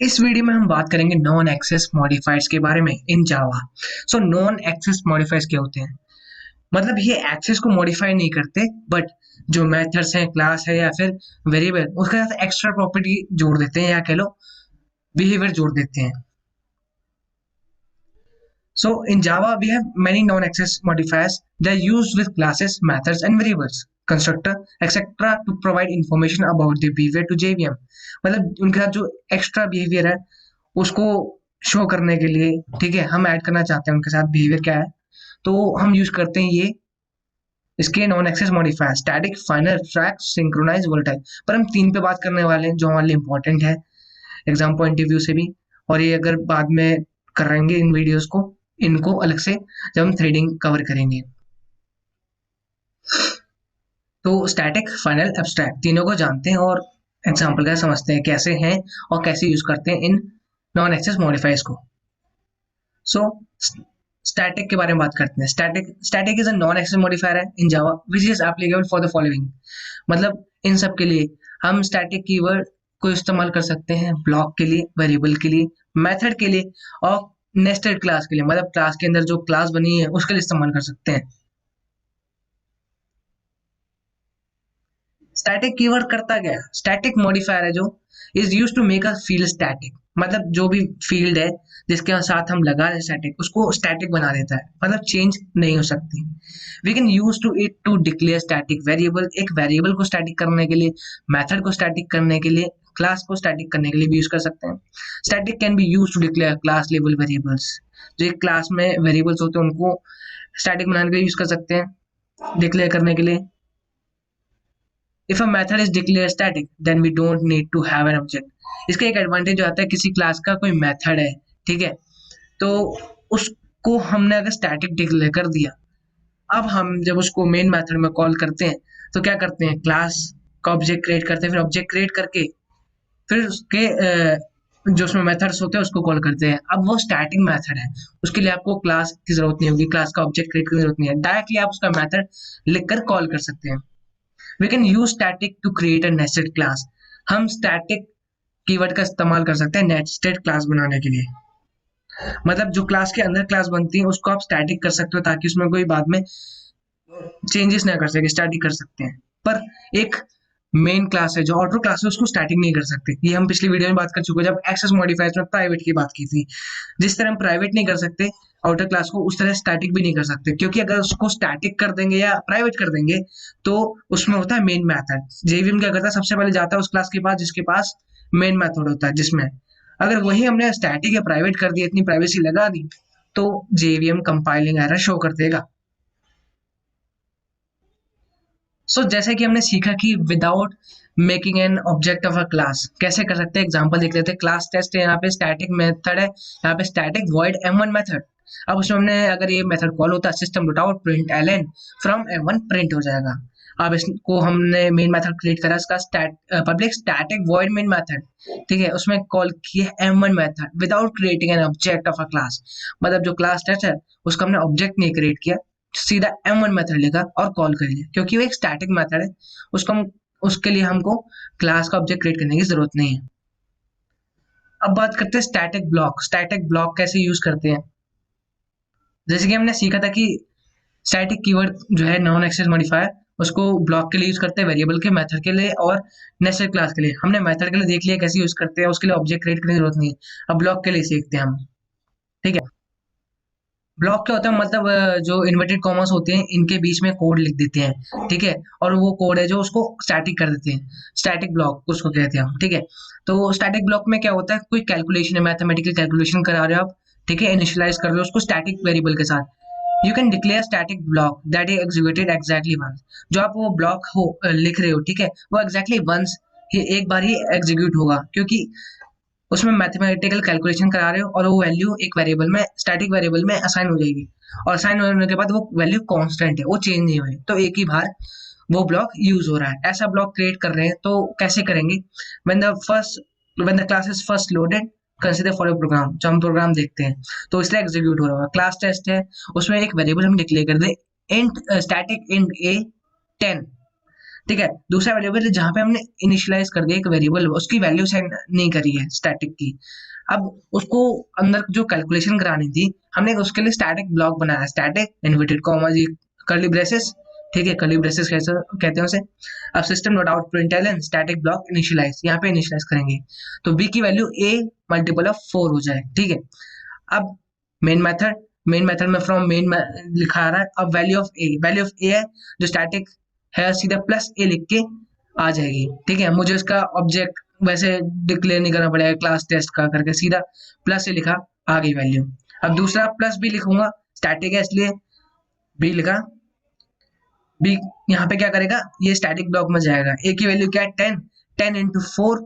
इस वीडियो में हम बात करेंगे नॉन एक्सेस मॉडिफायर्स के बारे में इन जावा। सो नॉन एक्सेस मॉडिफायर्स क्या होते हैं? मतलब ये एक्सेस को मॉडिफाई नहीं करते, बट जो मेथड्स हैं, क्लास है या फिर वेरिएबल, उसके साथ एक्स्ट्रा प्रॉपर्टी जोड़ देते हैं या कह लो बिहेवियर जोड़ देते हैं। So in Java, we have many non-access modifiers. They are used with classes, methods, and variables, constructor, etc. to provide information about the behavior to JVM. मतलब उनके साथ जो एक्स्ट्रा बिहेवियर है उसको शो करने के लिए, ठीक है, हम ऐड करना चाहते हैं उनके साथ बिहेवियर क्या है, तो हम यूज करते हैं ये इसके non access modifier static, final, track, synchronise, volatile. पर हम तीन पे बात करने वाले हैं जो हमारे लिए इंपॉर्टेंट है एग्जाम पॉइंट ऑफ व्यू से भी, और ये अगर बाद में करेंगे इन वीडियोस को, इनको अलग से जब हम थ्रेडिंग कवर करेंगे। तो स्टैटिक, फाइनल, एब्स्ट्रैक्ट तीनों को जानते हैं और एग्जाम्पल का समझते हैं कैसे हैं और कैसे यूज करते हैं इन नॉन एक्सेस मॉडिफायर्स को। सो स्टैटिक के बारे में बात करते हैं। Static is a non access modifier है in Java which is applicable for the following. मतलब इन सब के लिए हम स्टैटिक कीवर्ड को इस्तेमाल कर सकते हैं ब्लॉक के लिए, वेरिएबल के लिए, मेथड के लिए और नेस्टेड क्लास के लिए। मतलब क्लास के अंदर जो क्लास बनी है उसके लिए इस्तेमाल कर सकते हैं। स्टैटिक कीवर्ड करता क्या है? स्टैटिक मॉडिफायर है जो is use to make a field static. मतलब जो भी फील्ड है जिसके साथ हम लगा रहे स्टैटिक, उसको स्टैटिक बना देता है, मतलब चेंज नहीं हो सकती। We can use to it to declare static variable, एक वेरिएबल को स्टैटिक करने के लिए, मेथड को स्टैटिक करने के लिए, क्लास को स्टैटिक करने के लिए भी यूज कर सकते हैं। Static can be use to declare class level variables. जो एक क्लास में वेरिएबल्स होते हैं उनको स्टैटिक बनाने के लिए यूज कर सकते हैं, डिक्लेयर करने के लिए। If a method is declared static, then we don't need to have an object. इसका एक एडवांटेज जो आता है, किसी क्लास का कोई मेथड है, ठीक है, तो उसको हमने अगर स्टैटिक डिक्लेयर कर दिया, अब हम जब उसको मेन मेथड में कॉल करते हैं तो क्या करते हैं, क्लास का ऑब्जेक्ट क्रिएट करते हैं, फिर ऑब्जेक्ट क्रिएट करके फिर उसके जो उसमें मेथड्स होते हैं उसको कॉल करते हैं। अब वो स्टैटिक मेथड है, उसके लिए आपको क्लास की जरूरत नहीं होगी, क्लास का ऑब्जेक्ट क्रिएट करने की जरूरत नहीं है, डायरेक्टली आप उसका मेथड लिखकर कॉल कर सकते हैं। We can use static to create a nested class. हम static कीवर्ड का इस्तेमाल कर सकते हैं नेस्टेड क्लास बनाने के लिए। मतलब जो क्लास के अंदर क्लास बनती है उसको आप स्टैटिक कर सकते हो ताकि उसमें कोई बाद में चेंजेस ना कर सके, स्टैटिक कर सकते हैं। पर एक मेन क्लास है जो ऑटो क्लास है उसको स्टैटिक नहीं कर सकते। ये हम पिछली वीडियो में बात कर चुके हैं जब एक्सेस मॉडिफायर्स में प्राइवेट की बात की थी। जिस तरह हम प्राइवेट नहीं कर सकते आउटर क्लास को, उस तरह स्टैटिक भी नहीं कर सकते, क्योंकि अगर उसको स्टैटिक कर देंगे या प्राइवेट कर देंगे तो उसमें होता है मेन मेथड। जेवीएम क्या करता है, सबसे पहले जाता है उस क्लास के पास जिसके पास मेन मेथड होता है, जिसमें अगर वही हमने स्टैटिक या प्राइवेट कर दिया, इतनी प्राइवेसी लगा दी, तो जेवीएम कंपाइलिंग एरर शो कर देगा। जैसे कि हमने सीखा कि without making an object of a class कैसे कर सकते हैं, एग्जांपल देख लेते हैं। क्लास टेस्ट है, यहाँ पे स्टैटिक मेथड है, यहाँ पे स्टैटिक वॉइड m1 मेथड। अब उसमें हमने अगर ये मेथड कॉल होता है system dot out print Elon from m1 print हो जाएगा। अब इसको हमने मेन मेथड क्रिएट करा, इसका public static void main method, ठीक है, उसमें कॉल किया m1 method without creating an object of a class. मतलब जो क्लास टेस्ट है उसका हमने ऑब्जेक्ट नहीं क्रिएट किया, सीधा m1 मेथड लिखा और कॉल कर लिया, क्योंकि वो एक स्टैटिक मेथड है, उसको हम उसके लिए हमको क्लास का ऑब्जेक्ट क्रिएट करने की जरूरत नहीं है। अब बात करते हैं स्टैटिक ब्लॉक। स्टैटिक ब्लॉक कैसे यूज करते हैं? जैसे कि हमने सीखा था कि स्टैटिक कीवर्ड जो है नॉन एक्सेस मॉडिफायर, उसको ब्लॉक के लिए यूज करते हैं, वेरिएबल के, मेथड के लिए और नेस्टेड क्लास के लिए। हमने मेथड के लिए देख लिया कैसे यूज करते हैं, उसके लिए ऑब्जेक्ट क्रिएट करने की जरूरत नहीं है। अब ब्लॉक के लिए सीखते हैं हम, ठीक है। ब्लॉक क्या होता है, मतलब जो इन्वर्टेड कॉमर्स होते हैं इनके बीच में कोड लिख देते हैं, ठीक है, और वो कोड है जो उसको स्टैटिक कर देते हैं, स्टैटिक ब्लॉक उसको कहते हैं हम, ठीक है। तो स्टैटिक ब्लॉक में क्या होता है, कोई कैलकुलेशन है, मैथमेटिकल कैलकुलेशन करा रहे हो आप, ठीक है, इनिशियलाइज कर रहे हो उसको स्टैटिक वेरिएबल के साथ। You can declare static block that is executed exactly once. जो आप वो ब्लॉक हो लिख रहे हो, ठीक है, वो एग्जैक्टली वंस ही एक बार ही एग्जीक्यूट होगा, क्योंकि उसमें मैथमेटिकल कैलकुलेशन करा रहे हो और वो वैल्यू एक वेरिएबल में, स्टैटिक वेरिएबल में असाइन हो जाएगी, और असाइन होने के बाद वो वैल्यू कांस्टेंट है, वो चेंज नहीं हुई, तो एक ही बार वो ब्लॉक यूज हो रहा है। ऐसा ब्लॉक क्रिएट कर रहे हैं तो कैसे करेंगे? When the class is first loaded consider for a program. जो हम प्रोग्राम देखते हैं तो इसलिए एग्जीक्यूट हो रहा है, क्लास टेस्ट है, उसमें एक वेरिएबल हम डिक्लेयर कर दे इंट स्टैटिक इंट ए 10, ठीक है। दूसरा वेरिएबल है जहाँ पे हमने इनिशियलाइज कर दिया एक वेरिएबल, उसकी वैल्यू सेंड नहीं करी है स्टैटिक की। अब उसको अंदर जो कैलकुलेशन करानी थी, हमने उसके लिए स्टैटिक ब्लॉक बनाया, स्टैटिक इन्वर्टेड कॉमा जी कर्ली ब्रेसेस, ठीक है, कर्ली ब्रेसेस कैसे कहते हैं उसे। अब system dot out println static block initialise, यहाँ पे इनिशियलाइज करेंगे तो बी की वैल्यू ए मल्टीपल ऑफ 4 हो जाए, ठीक है। अब मेन मेथड में फ्रॉम मेन लिखा आ रहा है। अब वैल्यू ऑफ ए है जो स्टैटिक है, सीधा प्लस ए लिख के आ जाएगी, ठीक है। मुझे उसका ऑब्जेक्ट वैसे डिक्लेयर नहीं करना पड़ेगा क्लास टेस्ट का करके, सीधा प्लस ए लिखा, आ गई वैल्यू। अब दूसरा प्लस बी लिखूंगा, स्टैटिक है इसलिए बी लिखा, बी यहाँ पे क्या करेगा, ये स्टैटिक ब्लॉक में जाएगा। ए की वैल्यू क्या है 10, 10 इंटू 4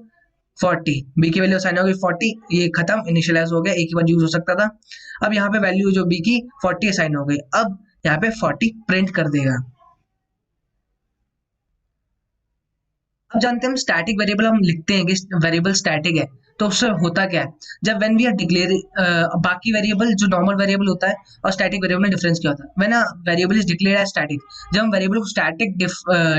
40, बी की वैल्यू असाइन हो गई 40, ये खत्म, इनिशियलाइज हो गया, एक ही बार यूज हो सकता था। अब यहाँ पे वैल्यू जो बी की 40 असाइन हो गई, अब यहाँ पे 40 प्रिंट कर देगा। अब जानते हैं हम स्टैटिक वेरिएबल हम लिखते हैं कि वेरिएबल स्टैटिक है, तो उससे होता क्या है, जब व्हेन वी आर डिक्लेयर बाकी वेरिएबल जो नॉर्मल वेरिएबल होता है और स्टैटिक वेरिएबल में डिफरेंस क्या होता है। When a variable is declared as static, जब हम वेरिएबल को स्टैटिक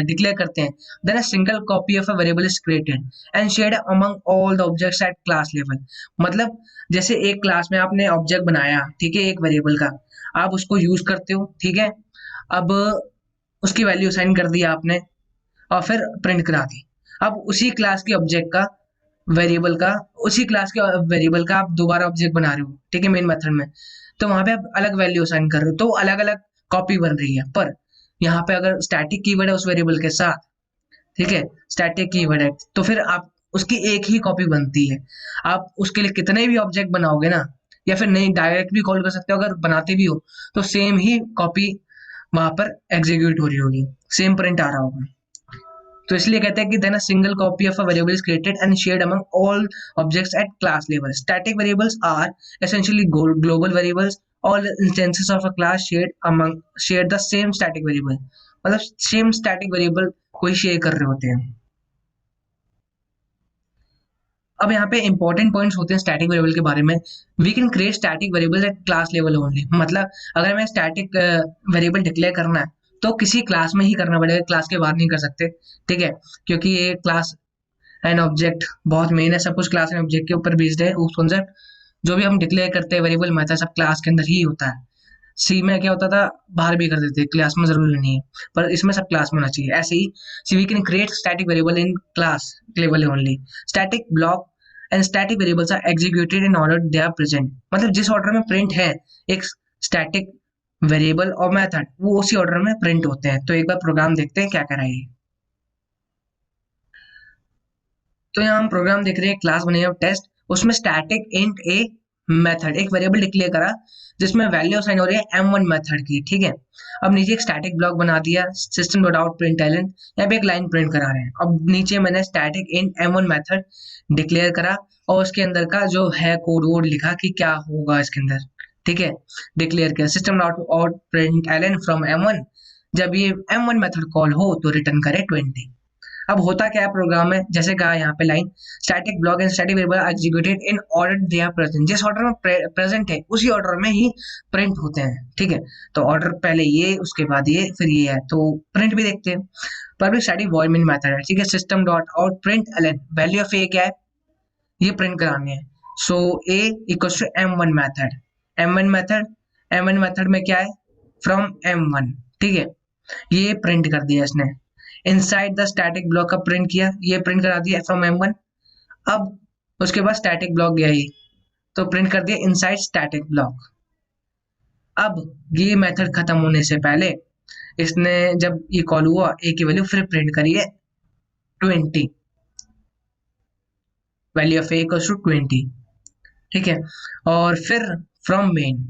डिक्लेयर करते हैं, then a single copy of a variable is created and shared among all the objects at class level. मतलब जैसे एक क्लास में आपने ऑब्जेक्ट बनाया, ठीक है, एक वेरिएबल का, आप उसको यूज करते हो, ठीक है। अब उसकी वैल्यू असाइन कर दी आपने और फिर प्रिंट करा दी। अब उसी क्लास के ऑब्जेक्ट का वेरिएबल का उसी क्लास के वेरिएबल का आप दोबारा ऑब्जेक्ट बना रहे हो, ठीक है, मेन मेथड में, तो वहां पे आप अलग वैल्यू असाइन कर रहे हो, तो अलग अलग कॉपी बन रही है। पर यहाँ पे अगर स्टैटिक कीवर्ड है उस वेरिएबल के साथ, ठीक है, स्टैटिक कीवर्ड है, तो फिर आप उसकी एक ही कॉपी बनती है। आप उसके लिए कितने भी ऑब्जेक्ट बनाओगे ना, या फिर नहीं डायरेक्ट भी कॉल कर सकते हो, अगर बनाते भी हो तो सेम ही कॉपी वहां पर एग्जीक्यूट हो रही होगी, सेम प्रिंट आ रहा होगा। तो इसलिए कहते हैं कि then a single copy of a variable is created and shared among all objects at class level. Static variables are essentially global variables, all instances of a class share the same static variable, मतलब same static variable को ही share कर रहे होते हैं। अब यहाँ पे इंपॉर्टेंट पॉइंट्स होते हैं स्टैटिक वेरिएबल के बारे में। We can create static variable at class level only, मतलब अगर हमें स्टैटिक वेरिएबल डिक्लेयर करना है तो किसी क्लास में ही करना पड़ेगा, क्लास के बाहर नहीं कर सकते, ठीक है, क्योंकि ये क्लास एंड ऑब्जेक्ट बहुत मेन है, सब कुछ क्लास एंड ऑब्जेक्ट के ऊपर बेस्ड है। उस कॉन्सेप्ट जो भी हम डिक्लेयर करते हैं वेरिएबल मेथड सब क्लास के अंदर ही होता है। सी में क्या होता था, बाहर भी कर देते, क्लास में जरूरी नहीं है, पर इसमें सब क्लास में होना चाहिए। ऐसे ही see we can create static variable in class level only. Static block and static variables are executed in order they are present, मतलब जिस ऑर्डर में प्रिंट है एक स्टैटिक वेरिएबल और मेथड, वो उसी ऑर्डर में प्रिंट होते हैं। तो एक बार प्रोग्राम देखते हैं क्या कर रहा है। तो यहाँ हम प्रोग्राम देख रहे हैं, क्लास बनी है टेस्ट, उसमें स्टैटिक इंट ए मेथड एक वेरिएबल डिक्लेयर करा जिसमें वैल्यू असाइन हो रही है m1 मेथड की, ठीक है। अब नीचे एक स्टैटिक ब्लॉक बना दिया, सिस्टम डॉट आउट प्रिंटलन, यहाँ पे एक लाइन प्रिंट करा रहे हैं। अब नीचे मैंने static int m1 method declare करा और उसके अंदर का जो है कोड वोड लिखा कि क्या होगा इसके अंदर, ठीक है, डिक्लेयर किया system dot out println from m1, जब ये m1 मेथड कॉल हो तो रिटर्न करे 20। अब होता क्या है प्रोग्राम में, जैसे कहा यहाँ पे line, static block and static variable executed in order they are present, जिस ऑर्डर में प्रेजेंट है उसी ऑर्डर में ही प्रिंट होते हैं, ठीक है। तो ऑर्डर पहले ये, उसके बाद ये, फिर ये है, तो प्रिंट भी देखते हैं। Public static void main method है, ठीक है, system dot out print ln, value of A क्या है, ये प्रिंट करानी है। So A equals to m1 method, m1 method, m1 method में क्या है, फ्रॉम m1, ठीक है, ये प्रिंट कर दिया इसने। इनसाइड द स्टैटिक ब्लॉक का प्रिंट किया, ये प्रिंट करा दिया फ्रॉम m1। अब उसके बाद स्टैटिक ब्लॉक गया ये, तो प्रिंट कर दिया इनसाइड स्टैटिक ब्लॉक। अब ये मेथड खत्म होने से पहले इसने जब ये कॉल हुआ ए की वैल्यू फिर प्रिंट करी है 20, value of A equals to 20, ठीक है। और फिर फ्रॉम मेन,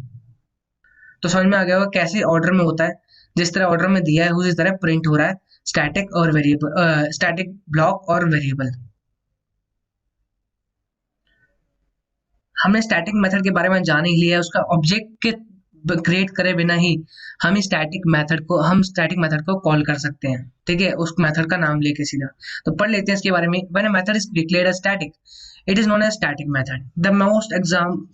तो समझ में आ गया होगा कैसे ऑर्डर में होता है, जिस तरह ऑर्डर में दिया है उसी तरह प्रिंट हो रहा है स्टैटिक और वेरिएबल, स्टैटिक ब्लॉक और वेरिएबल। हमने स्टैटिक मेथड के बारे में जान ही लिया है, उसका ऑब्जेक्ट के क्रिएट करे बिना ही हम स्टैटिक मेथड को कॉल कर सकते हैं, ठीक है, उस मेथड का नाम लेके सीधा। तो पढ़ लेते हैं इसके बारे में। When a method is declared as static it is known as static method. The most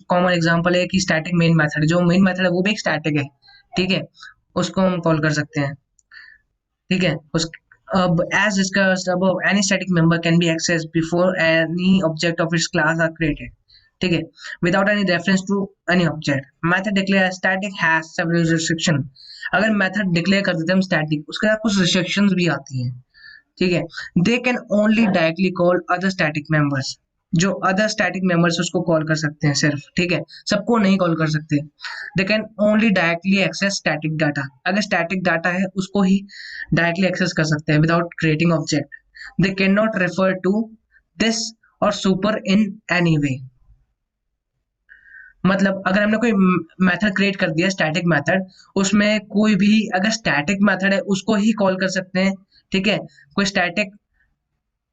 common example है कि स्टैटिक मेन मेथड, जो मेन मेथड है वो भी एक स्टैटिक है, ठीक है, उसको हम कॉल कर सकते हैं, ठीक है। अब as discussed above, any static member can be accessed before any object of its class are created. ठीक है, without any reference to any object. Method declare static has several restriction. अगर मेथड डिक्लेयर कर देते हैं हम static, उसके साथ कुछ रिस्ट्रिक्शंस भी आती हैं. ठीक है, दे can only directly call other static members. जो अदर स्टैटिक मेंबर्स उसको कॉल कर सकते हैं सिर्फ. ठीक है, सबको नहीं कॉल कर सकते. They can only directly access static data. अगर स्टैटिक डाटा है उसको ही डायरेक्टली एक्सेस कर सकते हैं without creating object. They can not refer to this और सुपर इन एनी वे. मतलब अगर हमने कोई मेथड क्रिएट कर दिया स्टैटिक मेथड, उसमें कोई भी अगर स्टैटिक मेथड है उसको ही कॉल कर सकते हैं. ठीक है, कोई स्टैटिक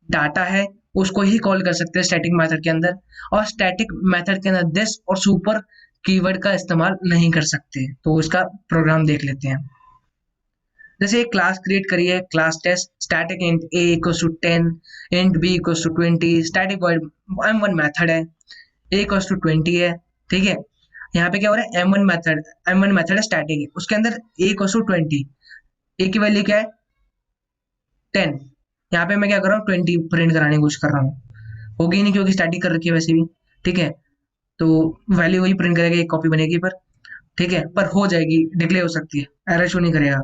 डाटा है उसको ही कॉल कर सकते हैं स्टैटिक मेथड के अंदर. और स्टैटिक मेथड के अंदर दिस और सुपर कीवर्ड का इस्तेमाल नहीं कर सकते. तो इसका प्रोग्राम देख लेते हैं. जैसे एक क्लास क्रिएट करिए, class test static int a equals to 10, int b equals to 20. Static void m1 method है, a इक्वल्स टू 20 है. ठीक है, यहाँ पे क्या हो रहा है, m1 मेथड है स्टैटिक है, उसके अंदर a इक्वल्स टू 20, a की वैल्यू क्या है 10. यहाँ पे मैं क्या कर रहा हूँ 20 प्रिंट कराने की कोशिश कर रहा हूँ. होगी नहीं क्योंकि स्टैटिक कर रखी है वैसे भी. ठीक है, तो वैल्यू वही प्रिंट करेगा, एक कॉपी बनेगी पर. ठीक है, पर हो जाएगी, डिक्लेयर हो सकती है, एरर शो नहीं करेगा.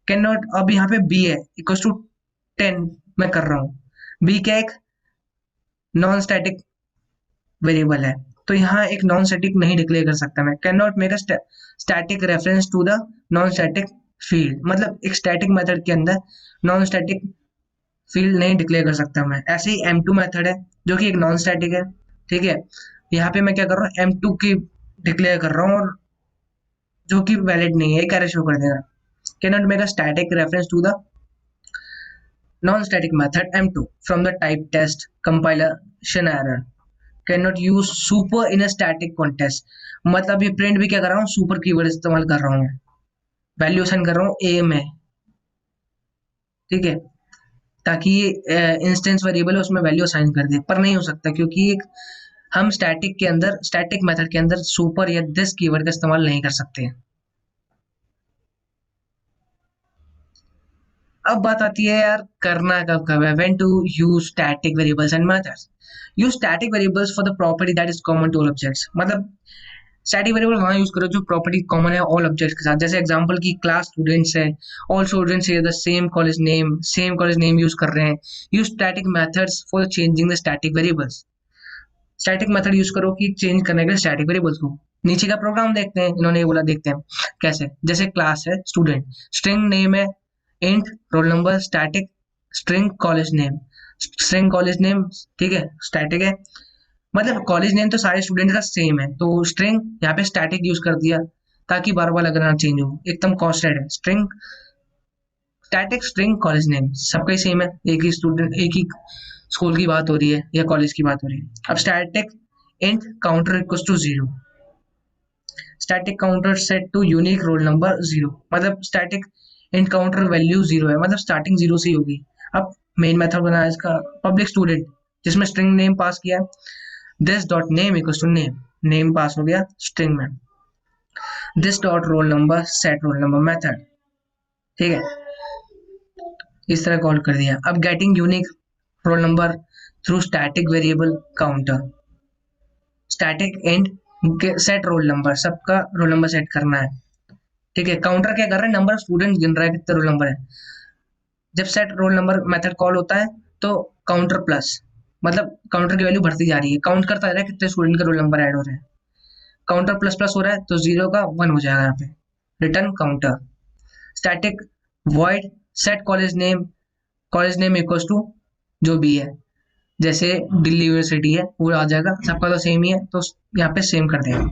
कैन नॉट, अब यहाँ पे बी है इक्वल टू 10 मैं कर रहा हूँ. बी क्या एक नॉन स्टैटिक वेरिएबल है, तो यहाँ एक नॉन स्टैटिक नहीं डिक्लेयर कर सकता मैं. Can not make a static reference to the non static field. मतलब एक स्टैटिक मेथड के अंदर नॉन स्टैटिक फील्ड नहीं डिक्लेयर कर सकता मैं. ऐसे ही m2 मेथड है जो कि एक नॉन स्टैटिक है. ठीक है, यहाँ पे मैं क्या कर रहा हूँ m2 की डिक्लेयर कर रहा हूँ और जो कि वैलिड नहीं है, एक एरर शो कर देगा. Can not make a static reference to the non static method m2 from the type test compilation error. Can not use super in a static context. मतलब ये प्रिंट भी क्या कर रहा हूँ, सुपर कीवर्ड इस्तेमाल कर रहा हूँ मैं, वैल्यू असाइन कर रहा हूँ a में. ठीक है, ताकि ये इंस्टेंस वेरिएबल है उसमें वैल्यू असाइन कर दे, पर नहीं हो सकता क्योंकि एक हम स्टैटिक के अंदर स्टैटिक मेथड के अंदर सुपर या दिस कीवर्ड का इस्तेमाल नहीं कर सकते. अब बात आती है यार करना कब कब है. When to use static variables and methods. Use static variables for the property that is common to all objects. मतलब स्टैटिक वेरिएबल वहां यूज करो जो प्रॉपर्टी कॉमन है ऑल ऑब्जेक्ट्स के साथ. जैसे एग्जांपल की क्लास स्टूडेंट्स है, ऑल स्टूडेंट्स है the same college name use कर रहे हैं. Use static methods for changing the static variables. Static method use करो कि चेंज करने के लिए स्टैटिक वेरिएबल्स को. नीचे का प्रोग्राम देखते हैं, इन्होंने ये बोला, देखते हैं कैसे. जैसे क्लास है स्टूडेंट, स्ट्रिंग नेम है int roll number, static string college name, string college name. ठीक है, स्टैटिक है, मतलब कॉलेज नेम तो सारे स्टूडेंट का सेम है, तो स्ट्रिंग यहाँ पे स्टैटिक यूज कर दिया ताकि बार बार अगर ना चेंज हो, एकदम कॉन्स्टेंट है. String static string college name सबका ही सेम है, एक ही स्टूडेंट एक ही स्कूल की बात हो रही है या कॉलेज की बात हो रही है. अब static int counter equals to 0, static counter set to unique roll number 0. मतलब स्टैटिक इंट काउंटर वैल्यू 0 है, मतलब स्टार्टिंग 0 से ही होगी. अब मेन मेथड बनाया इसका पब्लिक स्टूडेंट, जिसमें स्ट्रिंग नेम पास किया, this dot name equals to name, name pass हो गया स्ट्रिंग में. This dot roll number set roll number method. ठीक है, इस तरह कॉल कर दिया. अब getting unique roll number through static variable counter. Static and set roll number, सबका रोल नंबर सेट करना है. ठीक है, काउंटर क्या कर रहा है, नंबर ऑफ स्टूडेंट गिन रहा है कितने रोल नंबर है. जब set roll number method call होता है तो काउंटर प्लस, मतलब काउंटर की वैल्यू बढ़ती जा रही है, काउंट करता जा रहा है कितने स्टूडेंट के रोल नंबर ऐड हो रहे हैं. काउंटर प्लस प्लस हो रहा है तो 0 का 1 हो जाएगा यहाँ पे, return counter. Static void set college name equals to जो भी है. जैसे दिल्ली यूनिवर्सिटी है वो आ जाएगा, सबका तो सेम ही है तो यहाँ पे सेम कर देगा.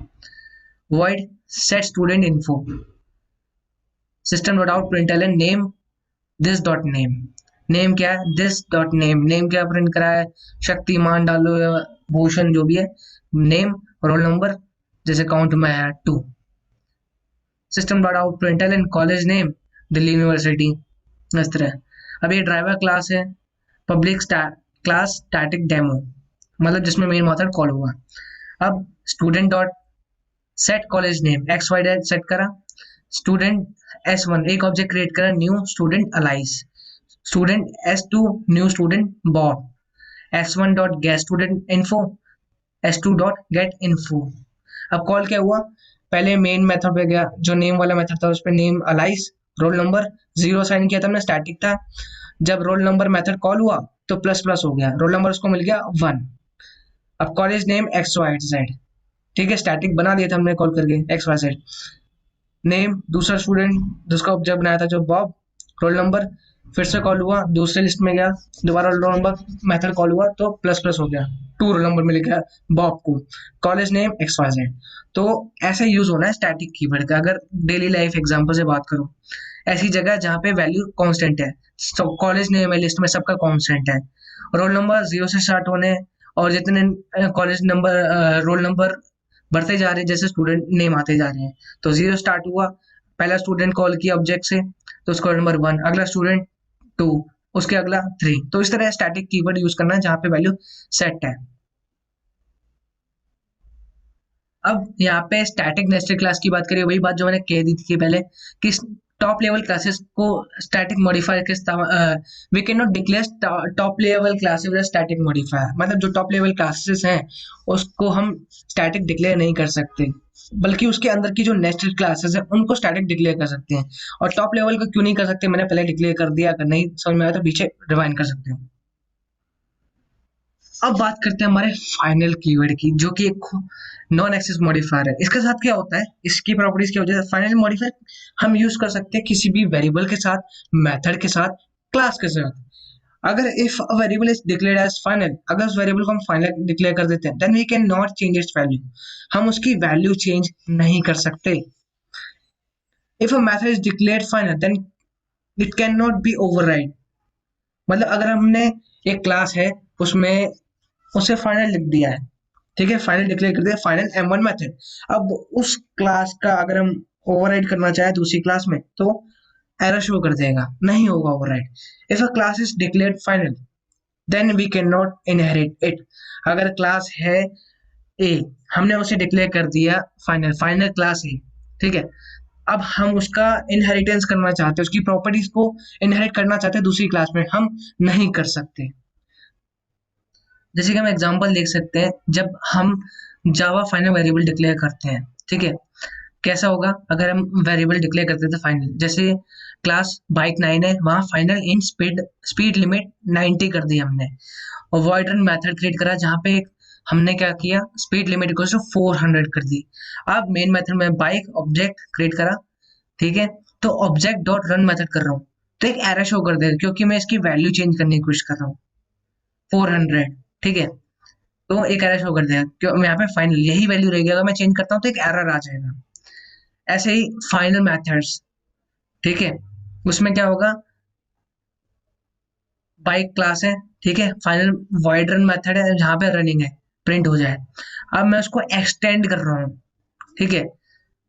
Void set student info, system dot out println name this dot name. Name क्या है, दिस डॉट नेम. नेम क्या प्रिंट करा है, शक्तिमान डालो या भूषण जो भी है. नेम रोल नंबर जैसे काउंट में है 2. System dot out println college name Delhi university, इस तरह. अब ये ड्राइवर क्लास है, पब्लिक क्लास स्टैटिक डेमो, मतलब जिसमें मेन मेथड कॉल हुआ. अब student dot set college name X Y date set करा, स्टूडेंट S1 एक ऑब्जेक्ट क्रिएट करा new student Alice. Student S2 new student Bob, S1 dot get student info, S2 dot get info. अब call क्या हुआ, पहले main method पे गया, जो नेम वाला मेथड था उस पे name Alice, roll number zero sine किया था हमने, स्टैटिक था। जब रोल नंबर मेथड कॉल हुआ तो प्लस प्लस हो गया, रोल नंबर उसको मिल गया 1। अब कॉलेज नेम XYZ, ठीक है, स्टैटिक बना दिया था हमने कॉल करके XYZ। नेम दूसरा स्टूडेंट जिसका ऑब्जेक्ट बनाया था जो बॉब, रोल नंबर फिर से कॉल हुआ, दूसरे लिस्ट में गया, दोबारा रोल नंबर मेथड कॉल हुआ तो प्लस प्लस हो गया, 2 रोल नंबर मिल गया बॉब को। College name XYZ। तो ऐसे यूज होना है स्टैटिक कीवर्ड का। अगर डेली लाइफ एग्जांपल से बात करूं, ऐसी जगह जहाँ पे वैल्यू कांस्टेंट है, तो कॉलेज नेम है लिस्ट में सबका कांस्टेंट है, रोल नंबर 0 से स्टार्ट होने हैं, और जितने कॉलेज नंबर रोल नंबर बढ़ते जा रहे हैं जैसे स्टूडेंट नेम आते जा रहे हैं, तो 0 स्टार्ट हुआ, पहला स्टूडेंट कॉल किया ऑब्जेक्ट से तो उसका रोल नंबर 1, अगला स्टूडेंट 2, उसके अगला 3। तो इस तरह स्टैटिक कीवर्ड यूज करना है जहाँ पे वैल्यू सेट है। अब यहाँ पे स्टैटिक नेस्टेड क्लास की बात करें, वही बात जो मैंने कह दी थी कि पहले, कि टॉप लेवल क्लासेस को स्टैटिक मॉडिफायर के we can not declare top level classes with static modifier. मतलब जो टॉप लेवल क्लासेस हैं उसको हम स्टैटिक डिक्लेयर नहीं कर सकते, बल्कि उसके अंदर की जो नेस्टेड क्लासेस हैं उनको स्टैटिक डिक्लेयर कर सकते हैं। और टॉप लेवल को क्यों नहीं कर सकते, मैंने पहले डिक्लेयर कर दिया, अगर नहीं समझ में आया तो पीछे रिवाइंड कर सकते हो। अब बात करते हैं हमारे फाइनल कीवर्ड की, जो कि एक नॉन एक्सेस मॉडिफायर है। इसके साथ क्या होता है, इसकी प्रॉपर्टीज क्या होती है, फाइनल मॉडिफायर हम यूज कर सकते हैं किसी भी वेरिएबल के साथ, मेथड के साथ, क्लास के साथ। अगर if a variable is declared as final, अगर उस वेरिएबल को हम फाइनल डिक्लेयर कर देते हैं, then we can not change its value, हम उसकी वैल्यू चेंज नहीं कर सकते। If a method is declared final, then it can not be override. मतलब अगर हमने एक क्लास है, उसमें उसे फाइनल लिख दिया है, ठीक है, फाइनल डिक्लेयर कर दिया, फाइनल M1 मेथड। अब उस क्लास का अगर हम ओवरराइड करना चाहे दूसरी क्लास में तो एरर शो कर देगा, नहीं होगा override. If a class is declared final, then we can not inherit it. अगर क्लास है ए, हमने उसे डिक्लेयर कर दिया फाइनल, फाइनल क्लास है, ठीक है, अब हम उसका इनहेरिटेंस करना चाहते हैं, उसकी प्रॉपर्टीज को इनहेरिट करना चाहते हैं दूसरी क्लास में, हम नहीं कर सकते। जैसे कि हम एग्जांपल देख सकते हैं, जब हम जावा फाइनल वेरिएबल डिक्लेयर करते हैं, ठीक है, कैसा होगा अगर हम वेरिएबल डिक्लेयर करते थे फाइनल, जैसे क्लास बाइक 9 है, वहां final in speed, speed limit 90 कर दी हमने, और वॉइड रन मेथड क्रिएट करा जहाँ पे हमने क्या किया, स्पीड लिमिट इक्वल टू 400 कर दी। अब मेन मेथड में बाइक ऑब्जेक्ट क्रिएट करा, ठीक है, तो ऑब्जेक्ट डॉट रन मेथड कर रहा हूँ, तो एक एरर शो कर देगा क्योंकि मैं इसकी वैल्यू चेंज करने की कोशिश कर रहा हूँ 400, ठीक है, तो एक एरर शो कर देगा क्यों, यहाँ पे फाइनल यही वैल्यू रहेगी, अगर मैं चेंज करता हूँ तो एक एरर आ जाएगा। ऐसे ही फाइनल मेथड्स, ठीक है, उसमें क्या होगा, बाइक क्लास है, ठीक है, फाइनल वॉइड रन मेथड है जहां पे रनिंग है, प्रिंट हो जाए। अब मैं उसको एक्सटेंड कर रहा हूँ, ठीक है,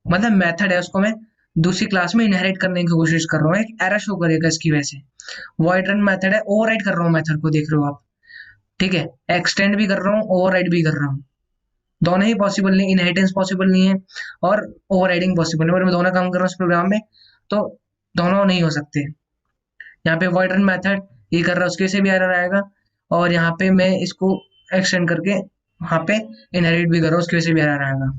मतलब मेथड है उसको मैं दूसरी क्लास में इनहेरिट करने की कोशिश कर रहा हूँ, एक एरर शो करेगा इसकी वजह से। वॉइड रन मेथड है, ओवरराइड कर रहा हूँ मेथड को, देख रहे हो आप, ठीक है, एक्सटेंड भी कर रहा हूँ, ओवरराइड भी कर रहा हूँ, दोनों ही पॉसिबल नहीं, इनहेरिटेंस पॉसिबल नहीं है और ओवरराइडिंग पॉसिबल नहीं, और मैं दोनों काम कर रहा हूँ इस प्रोग्राम में, तो दोनों नहीं हो सकते। यहाँ पे वॉइड रन मेथड ये कर रहा है, उसके से भी एरर आएगा, और यहाँ पे मैं इसको एक्सटेंड करके वहाँ पे इनहेरिट भी कर रहा हूँ, उसकी वजह से भी एरर आएगा।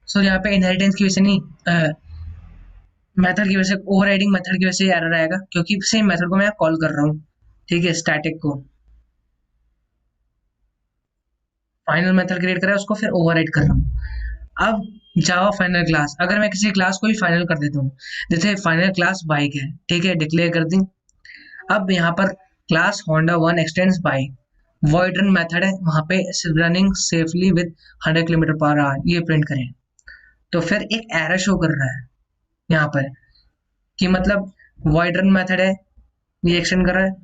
सो यहाँ पे इनहेरिटेंस की वजह से नहीं, मेथड की वजह से, ओवरराइडिंग मेथड की वजह से एरर आएगा क्योंकि सेम मेथड को मैं कॉल कर रहा हूँ, ठीक है, स्टैटिक को, फाइनल मेथड क्रिएट करा है उसको फिर ओवरराइड कर रहा हूँ। अब जावा फाइनल क्लास, अगर मैं किसी क्लास को ही फाइनल कर देता हूँ, जैसे फाइनल क्लास बाइक है, ठीक है, डिक्लेयर कर दी। अब यहाँ पर class Honda 1 x tends bike, void run method है, वहां पे रनिंग सेफली विद 100 km/h ये प्रिंट करें, तो फिर एक एरर शो कर रहा है यहाँ पर कि मतलब वॉइड रन मेथड है, ये एक्सटेंड कर रहा है,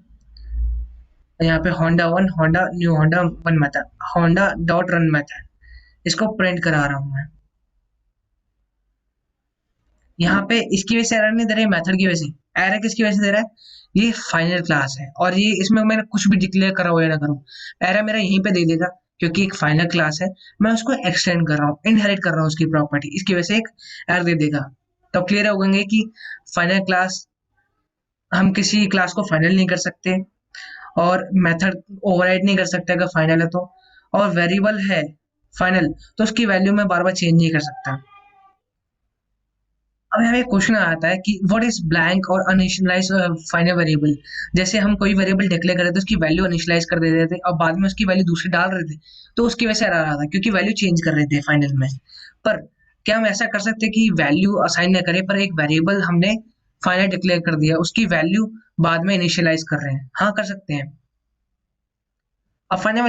यहाँ पे Honda 1 Honda new Honda 1 method, Honda dot run method, इसको प्रिंट करा रहा हूँ मैं। यहाँ पे इसकी वजह से एरर नहीं दे रहा है, मेथड की वजह से एरर किसकी वजह से दे रहा है, ये फाइनल क्लास है और ये इसमें मैंने कुछ भी डिक्लेयर करा हो या ना करूँ, एरर मेरा यहीं पे दे देगा क्योंकि एक फाइनल क्लास है, मैं उसको एक्सटेंड कर रहा हूँ, इनहेरिट कर रहा हूँ उसकी प्रॉपर्टी, इसकी वजह से एक एरर दे देगा। तो क्लियर हो गएंगे कि फाइनल क्लास, हम किसी क्लास को फाइनल नहीं कर सकते, और मेथड ओवरराइड नहीं कर सकते अगर फाइनल है तो, और वेरिएबल है फाइनल तो उसकी वैल्यू में बार बार चेंज नहीं कर सकता। अब हमें क्वेश्चन आता है कि व्हाट इज ब्लैंक और अनिशियलाइज फाइनल वेरिएबल। जैसे हम कोई वेरिएबल डिक्लेयर कर रहे थे, उसकी वैल्यू अनिशियलाइज कर देते थे और बाद में उसकी वैल्यू दूसरी डाल रहे थे, तो उसकी वजह से एरर आ रहा था क्योंकि वैल्यू चेंज कर रहे थे फाइनल में। पर क्या हम ऐसा कर सकते हैं कि वैल्यू असाइन न करें, पर एक वेरिएबल हमने फाइनल डिक्लेयर कर दिया, उसकी वैल्यू बाद में इनिशियलाइज कर रहे हैं? हाँ, कर सकते हैं। A final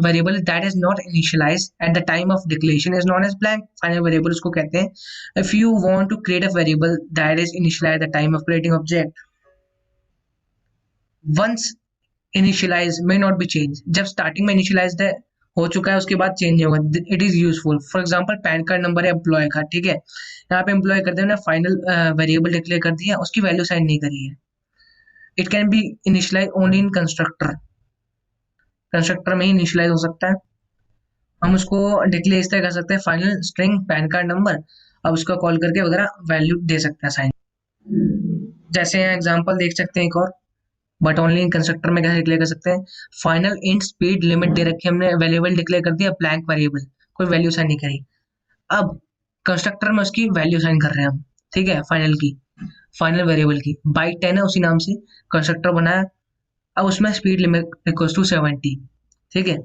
variable that is not initialized at the time of declaration is known as blank. Final variable उसको कहते हैं. If you want to create a variable that is initialized at the time of creating object, once initialized may not be changed. जब starting में initialized है हो चुका है, उसके बाद चेंज नहीं होगा. It is useful. For example, pan card number है एम्प्लॉय का, ठीक है, यहाँ पे एम्प्लॉय करते हैं फाइनल वेरिएबल डिक्लेयर कर दिया, उसकी वैल्यू साइन नहीं करी है. It can be initialize only in constructor. Constructor में ही इनिशियलाइज हो सकता है. हम उसको डिक्लेयर इस तरह कर सकते हैं, final string pan card number, अब उसका कॉल करके वगैरह वैल्यू दे सकते हैं साइन. जैसे यहाँ एग्जांपल देख सकते हैं एक और, बट ओनली इन कंस्ट्रक्टर में कैसे डिक्लेयर कर सकते हैं. फाइनल इंट स्पीड लिमिट दे रखी है, हमने वेरिएबल डिक्लेयर कर दिया ब्लैंक वेरिएबल, कोई वैल्यू साइन नहीं करी. अब कंस्ट्रक्टर में उसकी वैल्यू साइन कर रहे हैं हम, ठीक है, फाइनल की, फाइनल वेरिएबल की. बाइट 10 है, उसी नाम से कंस्ट्रक्टर बनाया. अब उसमें स्पीड लिमिट इक्वल्स टू 70, ठीक है,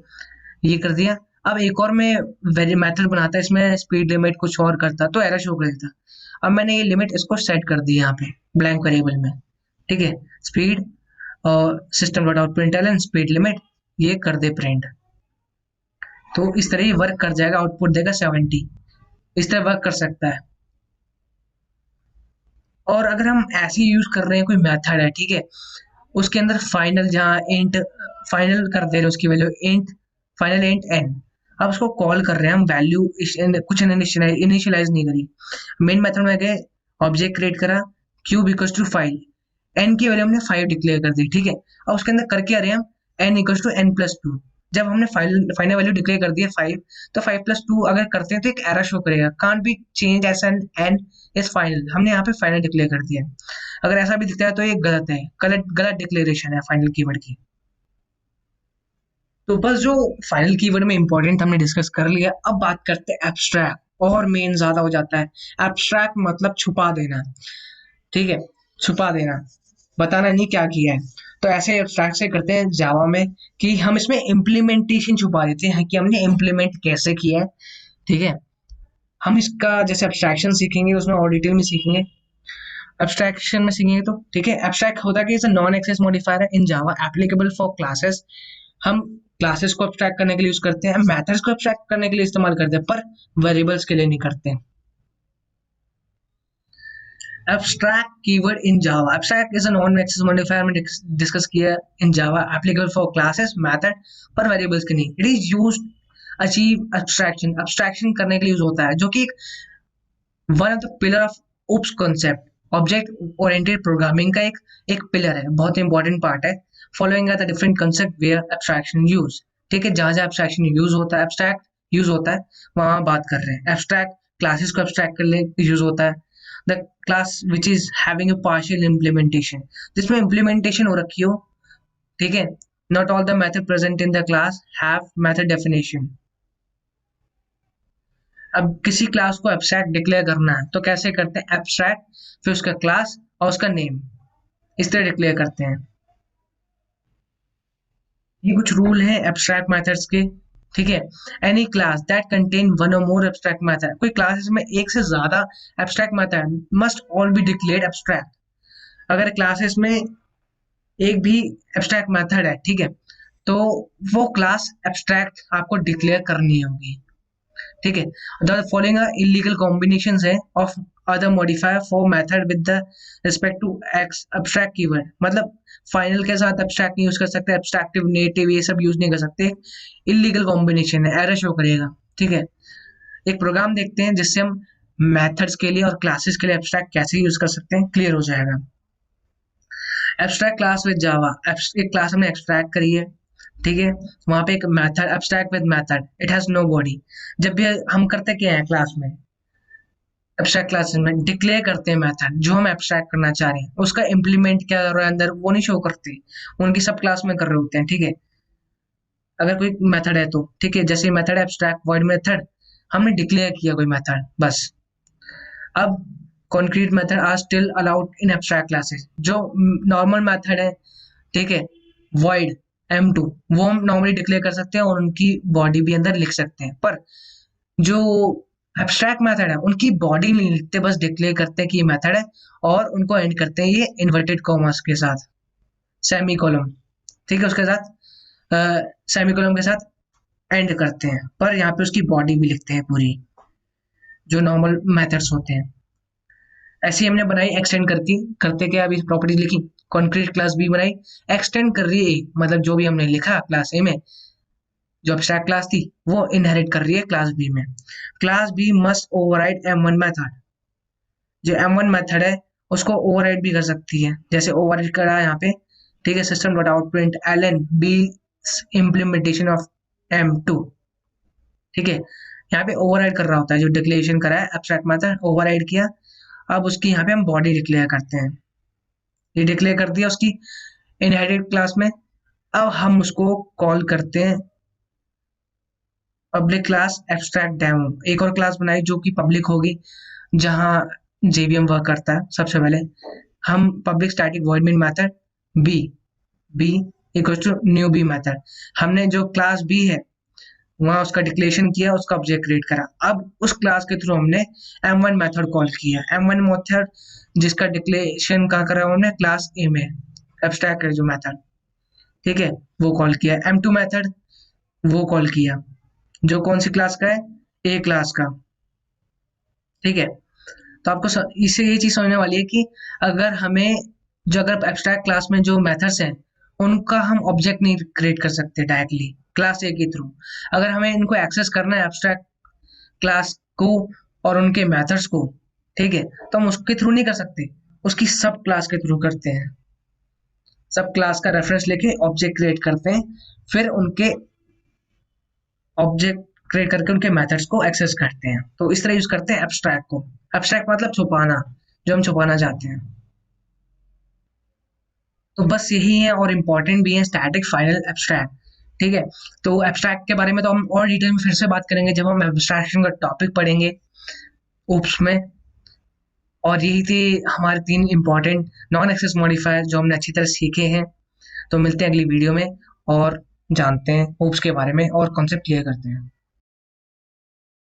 ये कर दिया. अब एक और मैं मेथड बनाता है, इसमें स्पीड लिमिट कुछ और करता तो एरर शो कर देता. अब मैंने ये लिमिट इसको सेट कर दी यहाँ पे ब्लैंक वेरिएबल में, ठीक है, स्पीड और system dot out println speed limit ये कर दे प्रिंट, तो इस तरह ये वर्क कर जाएगा, आउटपुट देगा 70. इस तरह वर्क कर सकता है. और अगर हम ऐसे यूज कर रहे हैं, कोई मेथड है, ठीक है, उसके अंदर फाइनल जहाँ इंट फाइनल कर दे रहे हैं, उसकी value int final int N, अब उसको कॉल कर रहे हैं हम, वैल्यू कुछ इनिशियलाइज नहीं करी. मेन मेथड में गए, ऑब्जेक्ट क्रिएट करा, cube equals to five, N की वैल्यू हमने 5 डिक्लेयर कर दी, ठीक है. अब उसके अंदर करके आ रहे हैं हम N equals to N plus 2. जब हमने फाइनल वैल्यू डिक्लेयर कर दी है 5, तो 5 प्लस 2 अगर करते हैं तो एक एरर शो करेगा, can't be change as N is final. हमने यहाँ पे फाइनल डिक्लेयर कर दिया है. अगर ऐसा भी दिखता है तो ये गलत है, गलत गलत डिक्लेरेशन है फाइनल कीवर्ड की. तो बस जो फाइनल कीवर्ड में इंपॉर्टेंट हमने डिस्कस कर लिया. अब बात करते हैं एब्स्ट्रैक्ट, और मेन ज्यादा हो जाता है. एब्स्ट्रैक्ट मतलब छुपा देना, ठीक है, छुपा देना, बताना नहीं क्या किया है. तो ऐसे एब्स्ट्रैक्ट से करते हैं जावा में कि हम इसमें इम्प्लीमेंटेशन छुपा देते हैं कि हमने इम्प्लीमेंट कैसे किया है, ठीक है. हम इसका जैसे एब्स्ट्रैक्शन सीखेंगे उसमें और डिटेल में सीखेंगे, एब्स्ट्रैक्शन में सीखेंगे तो, ठीक है. एब्स्ट्रैक्ट होता है कि it's a non access modifier है in Java applicable for classes. हम क्लासेस को एब्स्ट्रैक्ट करने के लिए यूज करते हैं, मेथड्स को एब्स्ट्रैक्ट करने के लिए इस्तेमाल करते हैं, पर वेरिएबल्स के लिए नहीं करते हैं. Abstract keyword in Java. Abstract is a non-access modifier में डिस्कस किया in Java, applicable for classes, method, पर variables के नहीं. It is used achieve abstraction. Abstraction करने के लिए यूज होता है, जो कि one of the pillar of OOPS concept, object oriented programming का एक पिलर है, बहुत इंपॉर्टेंट पार्ट है. Following are the different concept where abstraction use, ठीक है, जहाँ जहाँ abstraction यूज होता है, abstract यूज होता है, वहाँ बात कर रहे हैं. Abstract क्लासेस को abstract करने यूज होता है. The class which is having a partial implementation, जिसमें implementation हो रखी हो, ठीक है. Not all the method present in the class have method definition. अब किसी क्लास को एब्स्ट्रैक्ट डिक्लेयर करना है तो कैसे करते हैं, एब्स्ट्रैक्ट फिर उसका क्लास और उसका नेम, इस तरह डिक्लेयर करते हैं. ये कुछ रूल है एब्स्ट्रैक्ट मेथड्स के, ठीक है. Any class that contain one और मोर एब्स्ट्रैक्ट मेथड, कोई क्लासेस में एक से ज्यादा abstract method must all be declared abstract. अगर क्लासेस में एक भी एब्स्ट्रैक्ट मेथड है, ठीक है, तो वो क्लास एब्स्ट्रैक्ट आपको डिक्लेयर करनी होगी, ठीक है. द फॉलोइंग इलीगल कॉम्बिनेशंस है of other modifier for method with the respect to abstract keyword. मतलब फाइनल के साथ एब्स्ट्रैक्ट नहीं यूज कर सकते, एब्स्ट्रैक्टिव नेटिव ये सब यूज नहीं कर सकते, इलीगल कॉम्बिनेशन है, एरर शो करेगा, ठीक है. एक प्रोग्राम देखते हैं जिससे हम मेथड्स के लिए और क्लासेस के लिए एब्स्ट्रैक्ट कैसे यूज कर सकते हैं, क्लियर हो जाएगा. एब्स्ट्रैक्ट क्लास विद जावा, एक क्लास हमने एक्सट्रैक्ट करी है, ठीक है, वहां पे एक method abstract with method, it has no body. जब भी हम करते क्या है क्लास में, एब्स्ट्रैक्ट क्लासेस में डिक्लेयर करते हैं मेथड जो हम एब्स्ट्रैक्ट करना चाह रहे हैं, उसका इम्प्लीमेंट क्या कर रहा है अंदर वो नहीं शो करते, उनकी सब क्लास में कर रहे होते हैं, ठीक है। अगर कोई मेथड है तो ठीक है, जैसे मेथड एब्स्ट्रैक्ट वॉइड मेथड, हमने डिक्लेयर किया कोई मेथड बस। अब concrete method are still allowed in abstract classes, जो नॉर्मल मेथड है, ठीक है, वॉइड M2, वो हम नॉर्मली डिक्लेयर कर सकते हैं और उनकी बॉडी भी अंदर लिख सकते हैं, पर जो एब्स्ट्रैक्ट मेथड है उनकी बॉडी नहीं लिखते, बस डिक्लेयर करते हैं कि ये मेथड है और उनको एंड करते हैं ये इन्वर्टेड कॉमर्स के साथ, सेमी कॉलम, ठीक है, उसके साथ सेमी कॉलम के साथ एंड करते हैं, पर यहाँ पे उसकी बॉडी भी लिखते हैं पूरी, जो नॉर्मल मेथड्स होते हैं। ऐसे ही हमने बनाई एक्सटेंड करके, करते क्या, अभी प्रॉपर्टीज लिखी, कॉन्क्रीट क्लास बी बनाई, एक्सटेंड कर रही है मतलब जो भी हमने लिखा क्लास ए में, जो एब्स्ट्रैक्ट क्लास थी वो इनहेरिट कर रही है क्लास बी में। Class B must override M1 method, जो M1 मेथड है उसको ओवरराइड भी कर सकती है, जैसे ओवरराइड करा है यहाँ पे, ठीक है, system dot out print ln B implementation of M2, ठीक है, यहाँ पे ओवरराइड कर रहा होता है, जो डिक्लेरेशन करा है एब्स्ट्रैक्ट मेथड ओवरराइड किया, अब उसकी यहाँ पे हम बॉडी डिक्लेयर करते हैं, ये डिक्लेयर कर दिया उसकी इनहेरिटेड क्लास में। अब हम उसको कॉल करते हैं पब्लिक क्लास एब्स्ट्रैक्ट डेमो, एक और क्लास बनाई जो कि पब्लिक होगी, जहां जेवीएम वर्क करता है। सबसे पहले हम public static void main method B, B equal to new B method, हमने जो क्लास बी है वहां उसका डिक्लेरेशन किया, उसका ऑब्जेक्ट क्रिएट करा, अब उस क्लास के थ्रू हमने M1 मेथड कॉल किया, M1 मेथड जिसका डिक्लेरेशन कहाँ करा हमने क्लास ए में, एब्स्ट्रैक्ट है जो मेथड, ठीक है, वो कॉल किया, M2 मेथड वो कॉल किया, जो कौन सी क्लास का है, ए क्लास का, ठीक है। तो आपको इससे ये चीज समझने वाली है कि अगर हमें जो अगर एब्स्ट्रैक्ट क्लास में जो मेथड्स हैं उनका हम ऑब्जेक्ट नहीं क्रिएट कर सकते डायरेक्टली क्लास ए के थ्रू, अगर हमें इनको एक्सेस करना है एब्स्ट्रैक्ट क्लास को और उनके मेथड्स को, ठीक है, तो हम उसके थ्रू नहीं कर सकते, उसकी सब क्लास के थ्रू करते हैं, सब क्लास का रेफरेंस लेके ऑब्जेक्ट क्रिएट करते हैं, फिर उनके ऑब्जेक्ट क्रिएट करके उनके मेथड्स को एक्सेस करते हैं, तो इस तरह यूज करते हैं एब्स्ट्रैक्ट को। एब्स्ट्रैक्ट मतलब छुपाना, जो हम छुपाना चाहते हैं। तो बस यही है और इम्पोर्टेंट भी है स्टैटिक फाइनल एब्स्ट्रैक्ट, ठीक है। तो एब्स्ट्रैक्ट के बारे में तो हम और डिटेल में फिर से बात करेंगे जब हम एब्स्ट्रैक्शन का टॉपिक पढ़ेंगे ओप्स में। और यही थी हमारे 3 इंपॉर्टेंट नॉन एक्सेस मॉडिफायर जो हमने अच्छी तरह सीखे हैं। तो मिलते हैं अगली वीडियो में और जानते हैं ओप्स के बारे में और कॉन्सेप्ट क्लियर करते हैं।